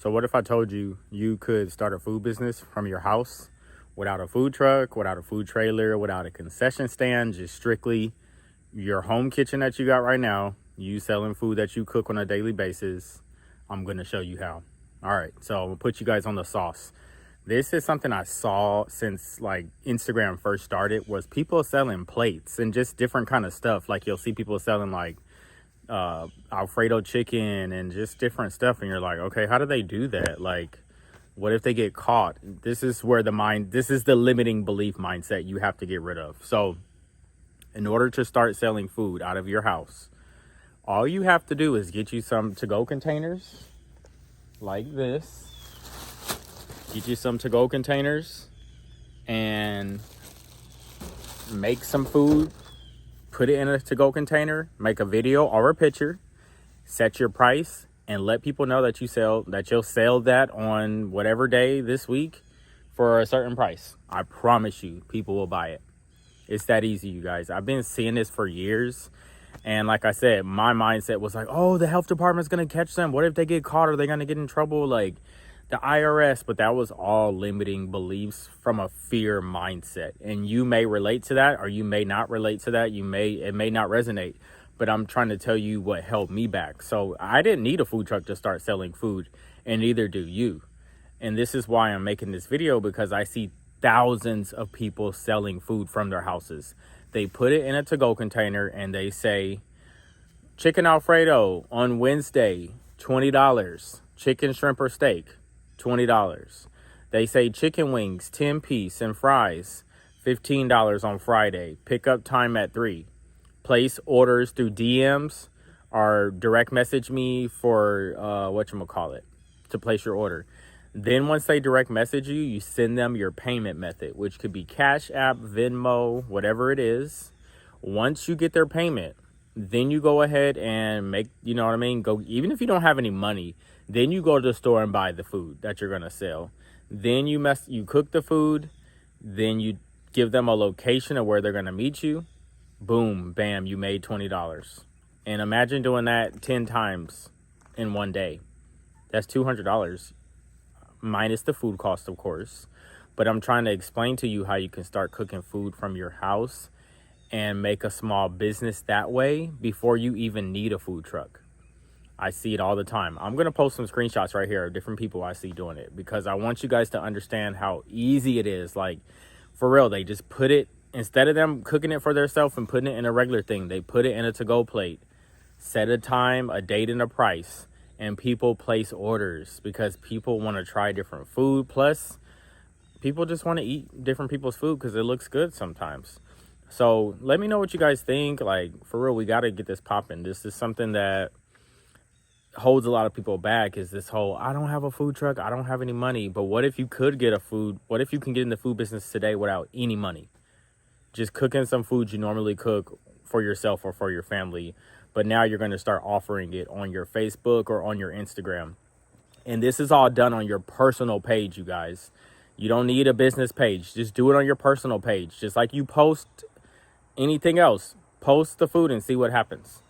So what if I told you you could start a food business from your house without a food truck, without a food trailer, without a concession stand, just strictly your home kitchen that you got right now, you selling food that you cook on a daily basis? I'm going to show you how. All right, so I'm going to put you guys on the sauce. This is something I saw since like Instagram first started, was people selling plates and just different kind of stuff. Like you'll see people selling like Alfredo chicken and just different stuff, and you're like, okay, how do they do that? Like, what if they get caught? This is the limiting belief mindset you have to get rid of. So in order to start selling food out of your house, all you have to do is get you some to-go containers like this. Get you some to-go containers and make some food. Put it in a to-go container, make a video or a picture, set your price, and let people know that you'll sell that on whatever day this week for a certain price. I promise you, people will buy it. It's that easy, you guys. I've been seeing this for years. And like I said, my mindset was like, oh, the health department's going to catch them. What if they get caught? Are they going to get in trouble? Like the IRS. But that was all limiting beliefs from a fear mindset. And you may relate to that, or you may not relate to that. It may not resonate. But I'm trying to tell you what held me back. So I didn't need a food truck to start selling food, and neither do you. And this is why I'm making this video, because I see thousands of people selling food from their houses. They put it in a to-go container and they say, chicken Alfredo on Wednesday, $20. Chicken, shrimp, or steak, $20. They say chicken wings, 10-piece, and fries, $15 on Friday. Pickup time at 3. Place orders through DMs or direct message me for to place your order. Then once they direct message you, you send them your payment method, which could be Cash App, Venmo, whatever it is. Once you get their payment, then you go ahead and even if you don't have any money, then you go to the store and buy the food that you're going to sell. Then you cook the food, then you give them a location of where they're going to meet you. Boom, bam, you made $20. And imagine doing that 10 times in one day. That's $200. Minus the food cost, of course. But I'm trying to explain to you how you can start cooking food from your house and make a small business that way before you even need a food truck. I see it all the time. I'm going to post some screenshots right here of different people I see doing it, because I want you guys to understand how easy it is. Like, for real, they just put it, instead of them cooking it for themselves and putting it in a regular thing, they put it in a to-go plate, set a time, a date, and a price. And people place orders because people want to try different food. Plus, people just want to eat different people's food because it looks good sometimes. So let me know what you guys think. Like, for real, we got to get this popping. This is something that holds a lot of people back, is this whole, I don't have a food truck, I don't have any money. But what if you can get in the food business today without any money? Just cooking some food you normally cook for yourself or for your family. But now you're going to start offering it on your Facebook or on your Instagram. And this is all done on your personal page, you guys. You don't need a business page. Just do it on your personal page. Just like you post anything else. Post the food and see what happens.